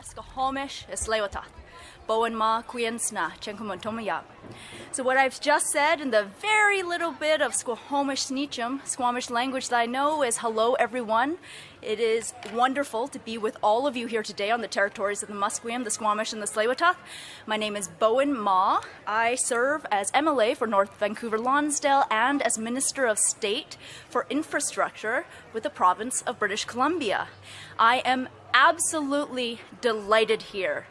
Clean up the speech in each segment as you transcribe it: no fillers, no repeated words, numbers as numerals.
Squamish Islewata. Bowen Ma Quiensna Chenkumontomaya. So what I've just said in the very little bit of Squamish Sneechum, Squamish language that I know, is hello everyone. It is wonderful to be with all of you here today on the territories of the Musqueam, the Squamish and the Tsleil-Waututh. My name is Bowen Ma. I serve as MLA for North Vancouver Lonsdale and as Minister of State for Infrastructure with the province of British Columbia. I am absolutely delighted here.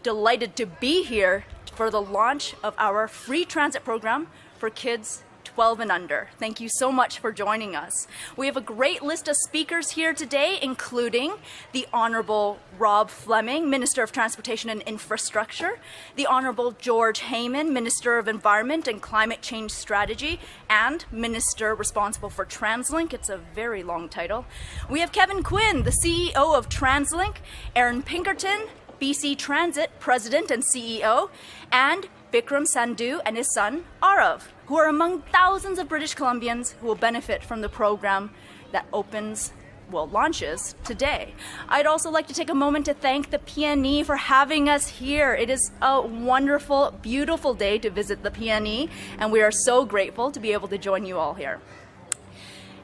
Delighted to be here for the launch of our free transit program for kids 12 and under. Thank you so much for joining us. We have a great list of speakers here today, including the Honourable Rob Fleming, Minister of Transportation and Infrastructure, the Honourable George Heyman, Minister of Environment and Climate Change Strategy, and Minister responsible for Translink. It's a very long title. We have Kevin Quinn, the CEO of Translink, Aaron Pinkerton, BC Transit President and CEO, and Vikram Sandhu and his son, Arav, who are among thousands of British Columbians who will benefit from the program that launches today. I'd also like to take a moment to thank the PNE for having us here. It is a wonderful, beautiful day to visit the PNE, and we are so grateful to be able to join you all here.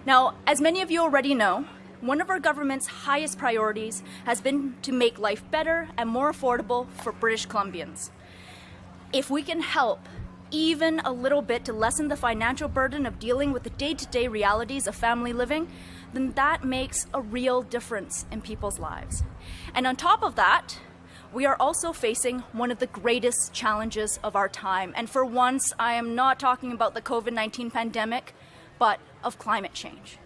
Now, as many of you already know, one of our government's highest priorities has been to make life better and more affordable for British Columbians. If we can help even a little bit to lessen the financial burden of dealing with the day-to-day realities of family living, then that makes a real difference in people's lives. And on top of that, we are also facing one of the greatest challenges of our time. And for once, I am not talking about the COVID-19 pandemic, but of climate change.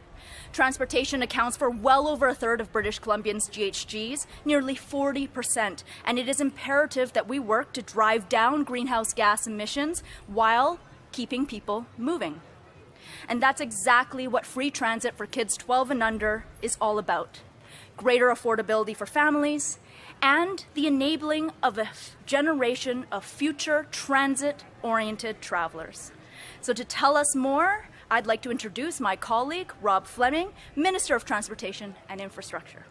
Transportation accounts for well over a third of British Columbians' GHGs, nearly 40%, and it is imperative that we work to drive down greenhouse gas emissions while keeping people moving. And that's exactly what free transit for kids 12 and under is all about. Greater affordability for families and the enabling of a generation of future transit-oriented travelers. So to tell us more, I'd like to introduce my colleague, Rob Fleming, Minister of Transportation and Infrastructure.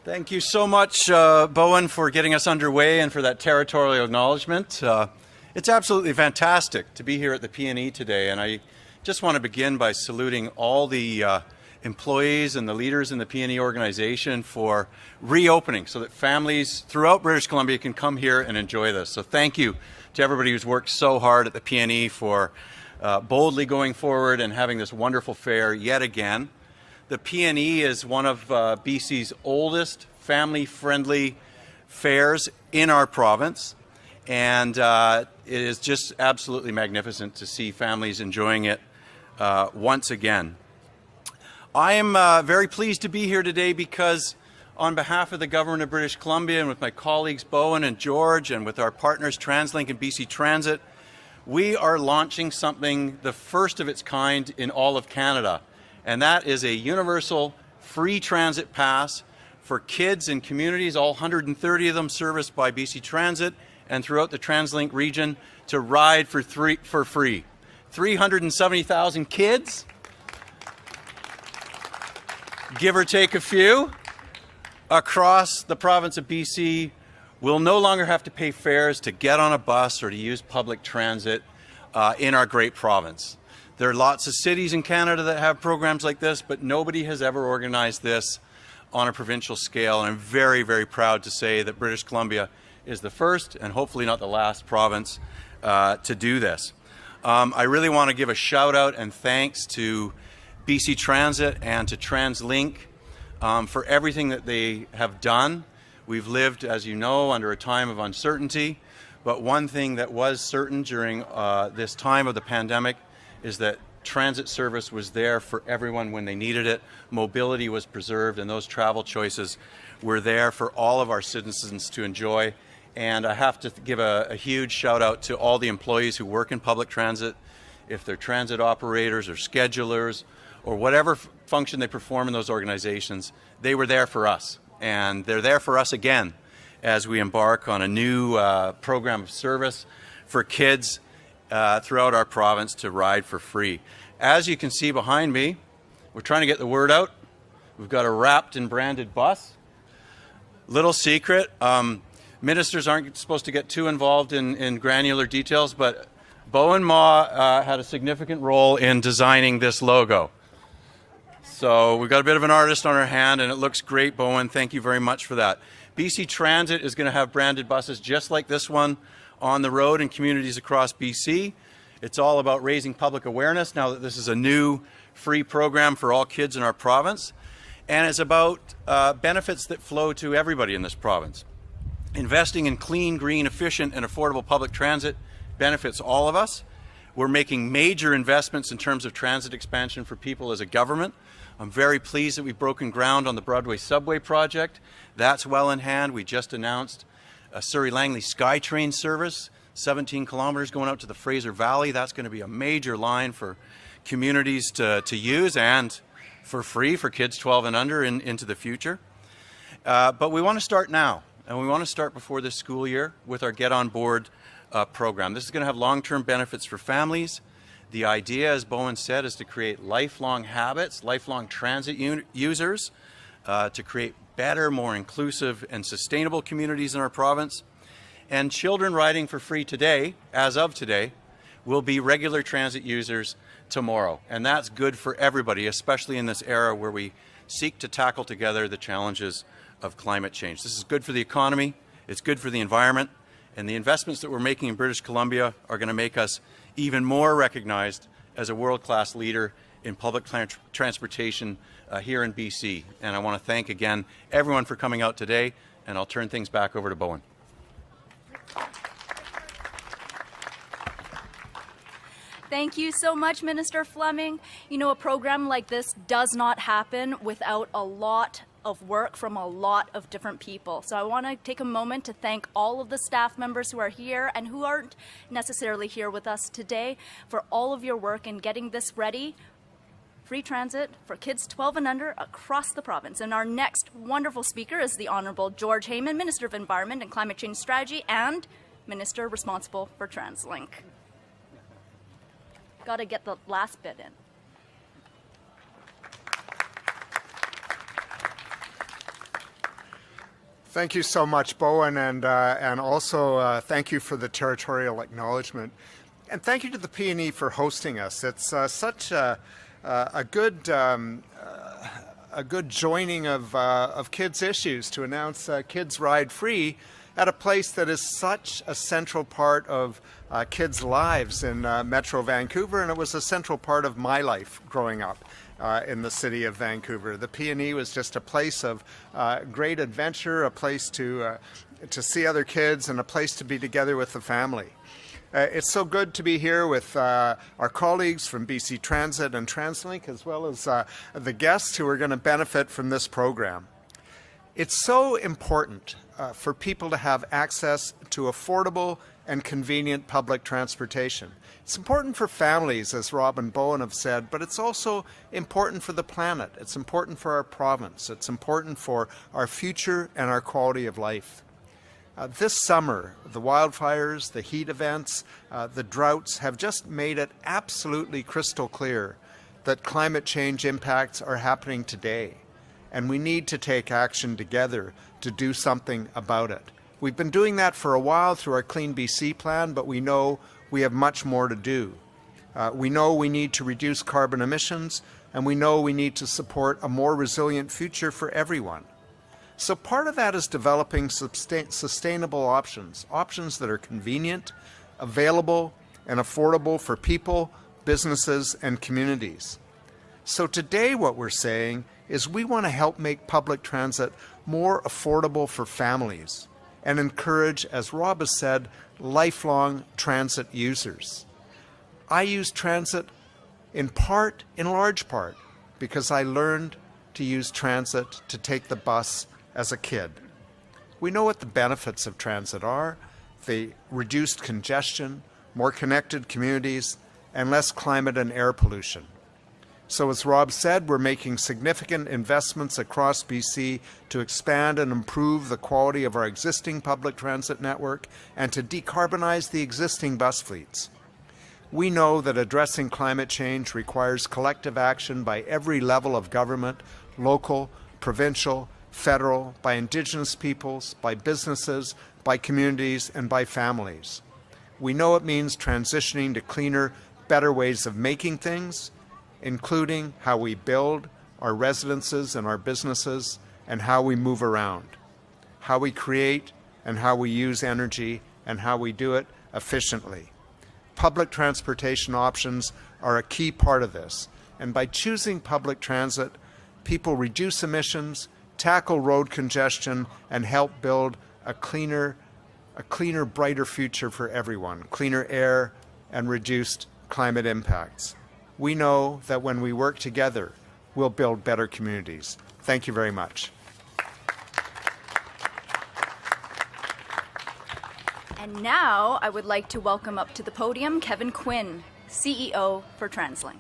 Thank you so much, Bowen, for getting us underway and for that territorial acknowledgement. It's absolutely fantastic to be here at the PNE today, and I just want to begin by saluting all the employees and the leaders in the PNE organization for reopening so that families throughout British Columbia can come here and enjoy this. So thank you to everybody who's worked so hard at the PNE for boldly going forward and having this wonderful fair yet again. The PNE is one of BC's oldest family-friendly fairs in our province, and it is just absolutely magnificent to see families enjoying it once again. I am very pleased to be here today because on behalf of the Government of British Columbia and with my colleagues Bowen and George and with our partners Translink and BC Transit, we are launching something the first of its kind in all of Canada, and that is a universal free transit pass for kids in communities, all 130 of them serviced by BC Transit and throughout the Translink region, to ride for free. 370,000 kids, give or take a few, across the province of BC will no longer have to pay fares to get on a bus or to use public transit in our great province. There are lots of cities in Canada that have programs like this, but nobody has ever organized this on a provincial scale. And I'm very, very proud to say that British Columbia is the first and hopefully not the last province to do this. I really want to give a shout out and thanks to BC Transit and to Translink for everything that they have done. We've lived, as you know, under a time of uncertainty, but one thing that was certain during this time of the pandemic is that transit service was there for everyone when they needed it. Mobility was preserved, and those travel choices were there for all of our citizens to enjoy. And I have to give a huge shout out to all the employees who work in public transit, if they're transit operators or schedulers, or whatever function they perform in those organizations. They were there for us, and they're there for us again as we embark on a new program of service for kids throughout our province to ride for free. As you can see behind me, we're trying to get the word out. We've got a wrapped and branded bus. Little secret, ministers aren't supposed to get too involved in granular details, but Bo and Ma had a significant role in designing this logo. So we've got a bit of an artist on our hand, and it looks great, Bowen. Thank you very much for that. BC Transit is going to have branded buses just like this one on the road in communities across BC. It's all about raising public awareness now that this is a new free program for all kids in our province. And it's about benefits that flow to everybody in this province. Investing in clean, green, efficient, and affordable public transit benefits all of us. We're making major investments in terms of transit expansion for people as a government. I'm very pleased that we've broken ground on the Broadway Subway project. That's well in hand. We just announced a Surrey-Langley SkyTrain service, 17 kilometers going out to the Fraser Valley. That's going to be a major line for communities to use and for free for kids 12 and under into the future. But we want to start now, and we want to start before this school year with our Get On Board program. This is going to have long-term benefits for families. The idea, as Bowen said, is to create lifelong habits, lifelong transit users, to create better, more inclusive and sustainable communities in our province. And children riding for free today, as of today, will be regular transit users tomorrow. And that's good for everybody, especially in this era where we seek to tackle together the challenges of climate change. This is good for the economy, it's good for the environment, and the investments that we're making in British Columbia are going to make us even more recognized as a world-class leader in public transportation here in BC. And I want to thank again everyone for coming out today, and I'll turn things back over to Bowen. Thank you so much, Minister Fleming. You know, a program like this does not happen without a lot of work from a lot of different people. So I want to take a moment to thank all of the staff members who are here and who aren't necessarily here with us today for all of your work in getting this ready. Free transit for kids 12 and under across the province. And our next wonderful speaker is the Honourable George Heyman, Minister of Environment and Climate Change Strategy and Minister responsible for Translink. Got to get the last bit in. Thank you so much, Bowen, and also thank you for the territorial acknowledgement. And thank you to the PNE for hosting us. It's such a good joining of kids' issues to announce Kids Ride Free at a place that is such a central part of kids' lives in Metro Vancouver, and it was a central part of my life growing up in the city of Vancouver. The PNE was just a place of great adventure, a place to see other kids, and a place to be together with the family. It's so good to be here with our colleagues from BC Transit and Translink, as well as the guests who are going to benefit from this program. It's so important for people to have access to affordable and convenient public transportation. It's important for families, as Rob and Bowen have said, but it's also important for the planet. It's important for our province. It's important for our future and our quality of life. This summer, the wildfires, the heat events, the droughts have just made it absolutely crystal clear that climate change impacts are happening today, and we need to take action together to do something about it. We've been doing that for a while through our Clean BC plan, but we know we have much more to do. We know we need to reduce carbon emissions, and we know we need to support a more resilient future for everyone. So part of that is developing sustainable options that are convenient, available, and affordable for people, businesses, and communities. So today what we're saying is we want to help make public transit more affordable for families and encourage, as Rob has said, lifelong transit users. I use transit in large part, because I learned to use transit to take the bus as a kid. We know what the benefits of transit are: the reduced congestion, more connected communities, and less climate and air pollution. So as Rob said, we're making significant investments across BC to expand and improve the quality of our existing public transit network and to decarbonize the existing bus fleets. We know that addressing climate change requires collective action by every level of government, local, provincial, federal, by Indigenous peoples, by businesses, by communities, and by families. We know it means transitioning to cleaner, better ways of making things, including how we build our residences and our businesses, and how we move around, how we create and how we use energy, and how we do it efficiently. Public transportation options are a key part of this, and by choosing public transit, people reduce emissions, tackle road congestion, and help build a cleaner, brighter future for everyone, cleaner air and reduced climate impacts. We know that when we work together, we'll build better communities. Thank you very much. And now I would like to welcome up to the podium Kevin Quinn, CEO for Translink.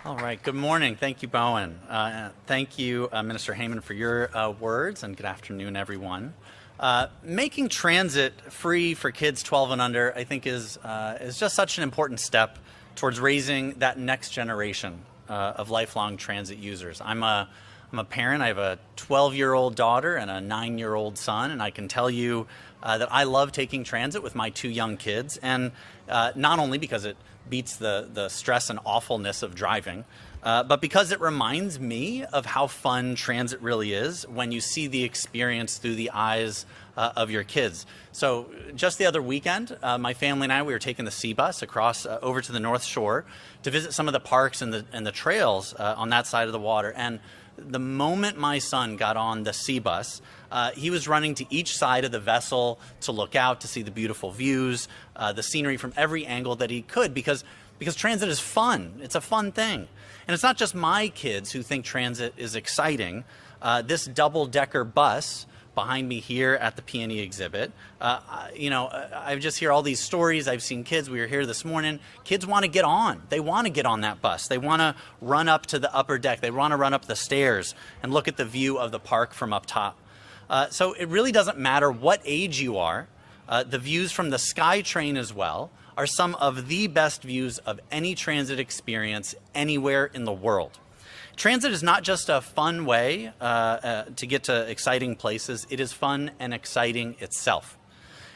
All right, good morning. Thank you, Bowen. Thank you, Minister Heyman, for your words, and good afternoon, everyone. Making transit free for kids 12 and under, I think, is just such an important step towards raising that next generation of lifelong transit users. I'm a parent. I have a 12-year-old daughter and a 9-year-old son, and I can tell you that I love taking transit with my 2 young kids, and not only because it beats the stress and awfulness of driving, but because it reminds me of how fun transit really is when you see the experience through the eyes of your kids. So just the other weekend, my family and I, we were taking the sea bus across over to the North Shore to visit some of the parks and the trails on that side of the water. And the moment my son got on the sea bus, he was running to each side of the vessel to look out, to see the beautiful views, the scenery from every angle that he could, because transit is fun. It's a fun thing. And it's not just my kids who think transit is exciting. This double-decker bus behind me here at the P&E exhibit, I just hear all these stories. I've seen kids. We were here this morning. Kids want to get on. They want to get on that bus. They want to run up to the upper deck. They want to run up the stairs and look at the view of the park from up top. So it really doesn't matter what age you are. The views from the SkyTrain as well are some of the best views of any transit experience anywhere in the world. Transit is not just a fun way to get to exciting places. It is fun and exciting itself.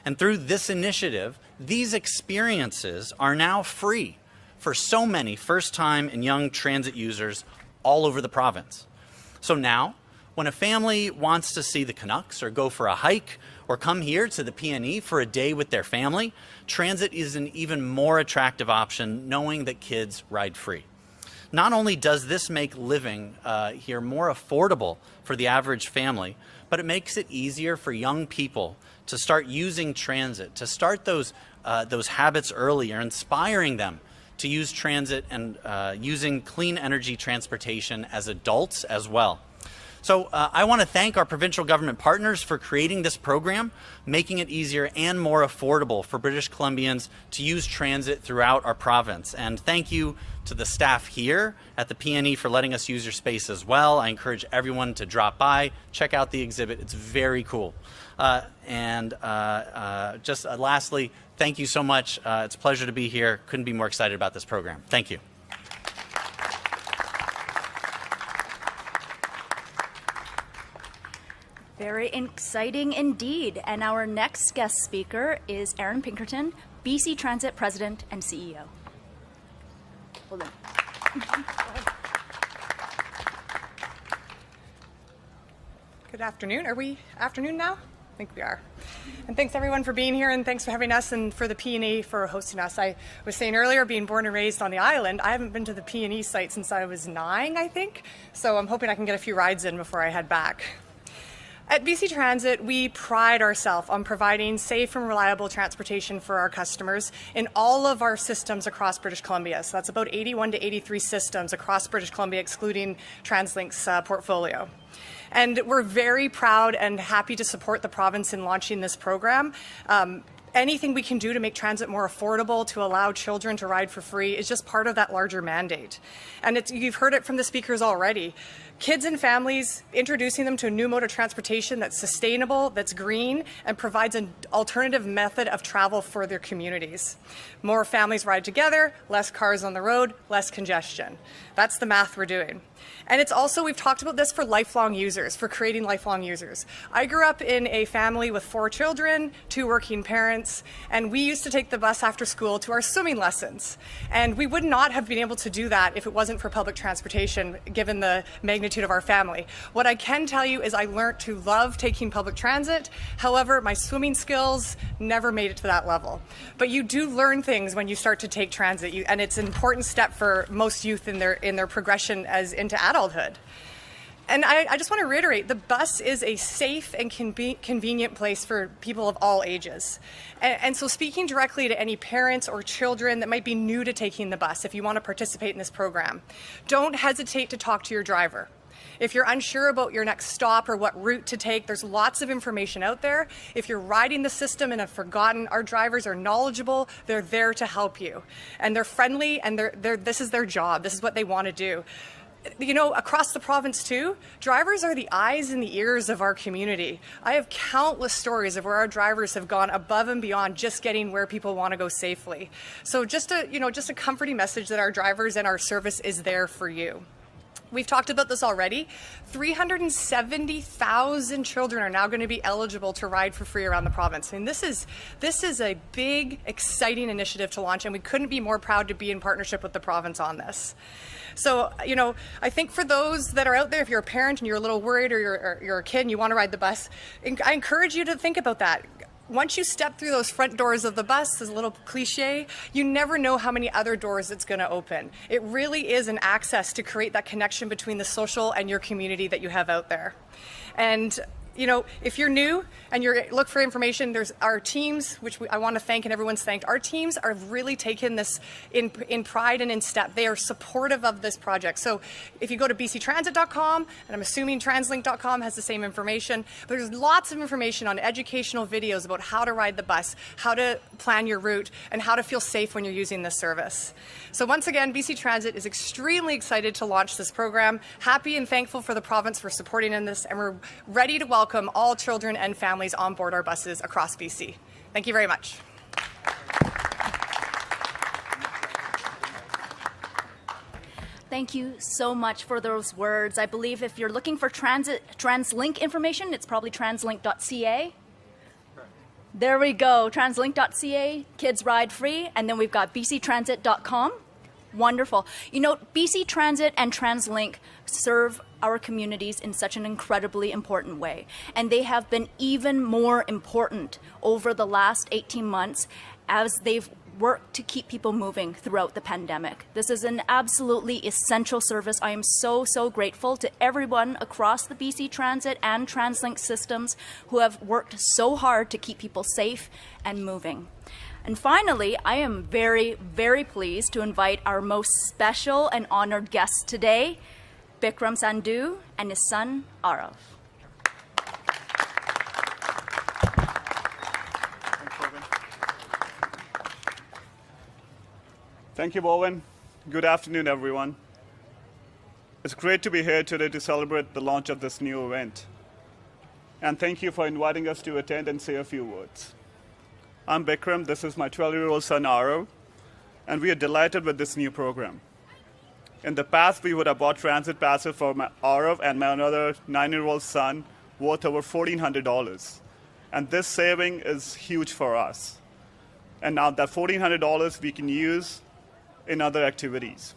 And through this initiative, these experiences are now free for so many first-time and young transit users all over the province. So now, when a family wants to see the Canucks or go for a hike or come here to the P&E for a day with their family, transit is an even more attractive option knowing that kids ride free. Not only does this make living here more affordable for the average family, but it makes it easier for young people to start using transit, to start those habits earlier, inspiring them to use transit and using clean energy transportation as adults as well. So I want to thank our provincial government partners for creating this program, making it easier and more affordable for British Columbians to use transit throughout our province. And thank you to the staff here at the P&E for letting us use your space as well. I encourage everyone to drop by, check out the exhibit. It's very cool. Lastly, thank you so much. It's a pleasure to be here. Couldn't be more excited about this program. Thank you. Very exciting indeed. And our next guest speaker is Aaron Pinkerton, BC Transit President and CEO. Hold on. Good afternoon. Are we afternoon now? I think we are. And thanks everyone for being here, and thanks for having us and for the P&E for hosting us. I was saying earlier, being born and raised on the island, I haven't been to the P&E site since I was 9, I think. So I'm hoping I can get a few rides in before I head back. At BC Transit, we pride ourselves on providing safe and reliable transportation for our customers in all of our systems across British Columbia. So that's about 81 to 83 systems across British Columbia, excluding Translink's portfolio. And we're very proud and happy to support the province in launching this program. Anything we can do to make transit more affordable, to allow children to ride for free, is just part of that larger mandate. And you've heard it from the speakers already. Kids and families, introducing them to a new mode of transportation that's sustainable, that's green, and provides an alternative method of travel for their communities. More families ride together, less cars on the road, less congestion. That's the math we're doing. And it's also, we've talked about this for lifelong users, for creating lifelong users. I grew up in a family with 4 children, 2 working parents, and we used to take the bus after school to our swimming lessons. And we would not have been able to do that if it wasn't for public transportation, given the magnitude of our family. What I can tell you is I learned to love taking public transit. However, my swimming skills never made it to that level. But you do learn things when you start to take transit, and it's an important step for most youth in their progression as into adulthood. And I just want to reiterate, the bus is a safe and convenient place for people of all ages. And so speaking directly to any parents or children that might be new to taking the bus, if you want to participate in this program, don't hesitate to talk to your driver. If you're unsure about your next stop or what route to take, there's lots of information out there. If you're riding the system and have forgotten, our drivers are knowledgeable. They're there to help you. And they're friendly, and this is their job. This is what they want to do. You know, across the province too, drivers are the eyes and the ears of our community. I have countless stories of where our drivers have gone above and beyond just getting where people want to go safely. So just a comforting message that our drivers and our service is there for you. We've talked about this already. 370,000 children are now going to be eligible to ride for free around the province. I mean, this is a big, exciting initiative to launch, and we couldn't be more proud to be in partnership with the province on this. So, you know, I think for those that are out there, if you're a parent and you're a little worried, or you're a kid and you want to ride the bus, I encourage you to think about that. Once you step through those front doors of the bus, as a little cliche, you never know how many other doors it's going to open. It really is an access to create that connection between the social and your community that you have out there. And you know, if you're new and you look for information, there's our teams, which I want to thank, and everyone's thanked. Our teams are really taking this in pride and in step. They are supportive of this project. So if you go to bctransit.com, and I'm assuming translink.com has the same information, but there's lots of information on educational videos about how to ride the bus, how to plan your route, and how to feel safe when you're using this service. So once again, BC Transit is extremely excited to launch this program, happy and thankful for the province for supporting in this, and we're ready to welcome all children and families on board our buses across BC. Thank you very much. Thank you so much for those words. I believe if you're looking for Translink information, it's probably translink.ca. There we go, translink.ca, kids ride free, and then we've got bctransit.com. Wonderful. You know, BC Transit and Translink serve our communities in such an incredibly important way. And they have been even more important over the last 18 months as they've worked to keep people moving throughout the pandemic. This is an absolutely essential service. I am so, so grateful to everyone across the BC Transit and Translink systems who have worked so hard to keep people safe and moving. And finally, I am very, very pleased to invite our most special and honored guests today, Bikram Sandhu and his son, Arav. Thank you, Bowen. Good afternoon, everyone. It's great to be here today to celebrate the launch of this new event. And thank you for inviting us to attend and say a few words. I'm Bikram, this is my 12-year-old son, Arav, and we are delighted with this new program. In the past, we would have bought transit passes for my Arav and my another 9-year-old son worth over $1,400. And this saving is huge for us. And now that $1,400 we can use in other activities.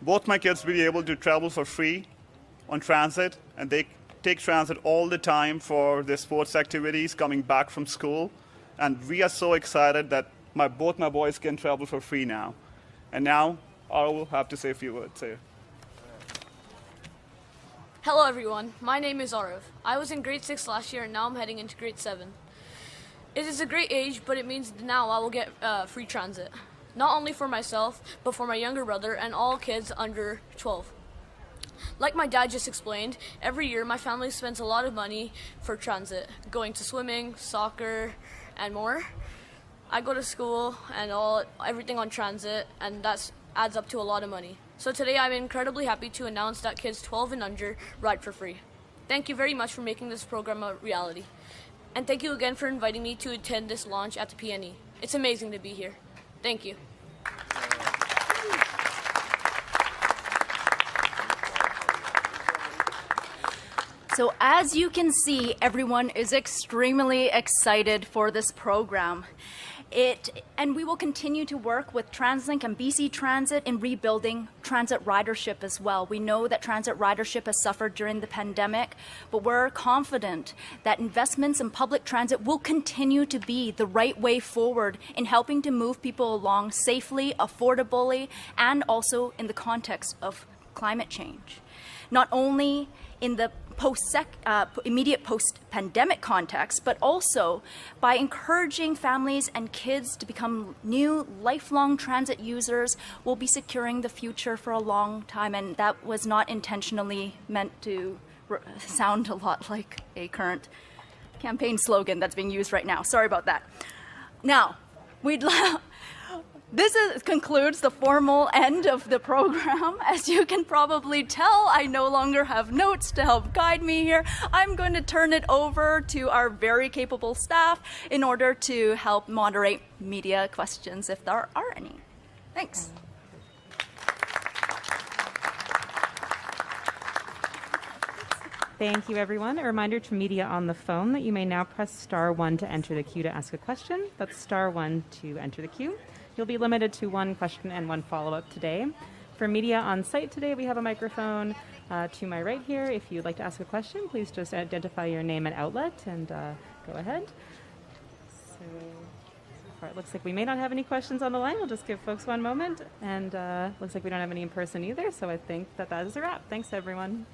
Both my kids will be able to travel for free on transit, and they take transit all the time for their sports activities coming back from school. And we are so excited that both my boys can travel for free now. And now, I will have to say a few words here. Hello everyone, my name is Arav. I was in grade 6 last year and now I'm heading into grade 7. It is a great age, but it means now I will get free transit. Not only for myself, but for my younger brother and all kids under 12. Like my dad just explained, every year my family spends a lot of money for transit, going to swimming, soccer, and more. I go to school and everything on transit, and that adds up to a lot of money. So today I'm incredibly happy to announce that kids 12 and under ride for free. Thank you very much for making this program a reality. And thank you again for inviting me to attend this launch at the PNE. It's amazing to be here. Thank you. So as you can see, everyone is extremely excited for this program. And we will continue to work with Translink and BC Transit in rebuilding transit ridership as well. We know that transit ridership has suffered during the pandemic, but we're confident that investments in public transit will continue to be the right way forward in helping to move people along safely, affordably, and also in the context of climate change. Not only in the immediate post-pandemic context, but also by encouraging families and kids to become new lifelong transit users, we'll be securing the future for a long time. And that was not intentionally meant to sound a lot like a current campaign slogan that's being used right now. Sorry about that. Now, this concludes the formal end of the program. As you can probably tell, I no longer have notes to help guide me here. I'm going to turn it over to our very capable staff in order to help moderate media questions if there are any. Thanks. Thank you, everyone. A reminder to media on the phone that you may now press *1 to enter the queue to ask a question. That's *1 to enter the queue. You'll be limited to one question and one follow-up today. For media on site today, we have a microphone to my right here. If you'd like to ask a question, please just identify your name and outlet and go ahead. So far, it looks like we may not have any questions on the line. We'll just give folks one moment. And looks like we don't have any in person either, so I think that is a wrap. Thanks, everyone.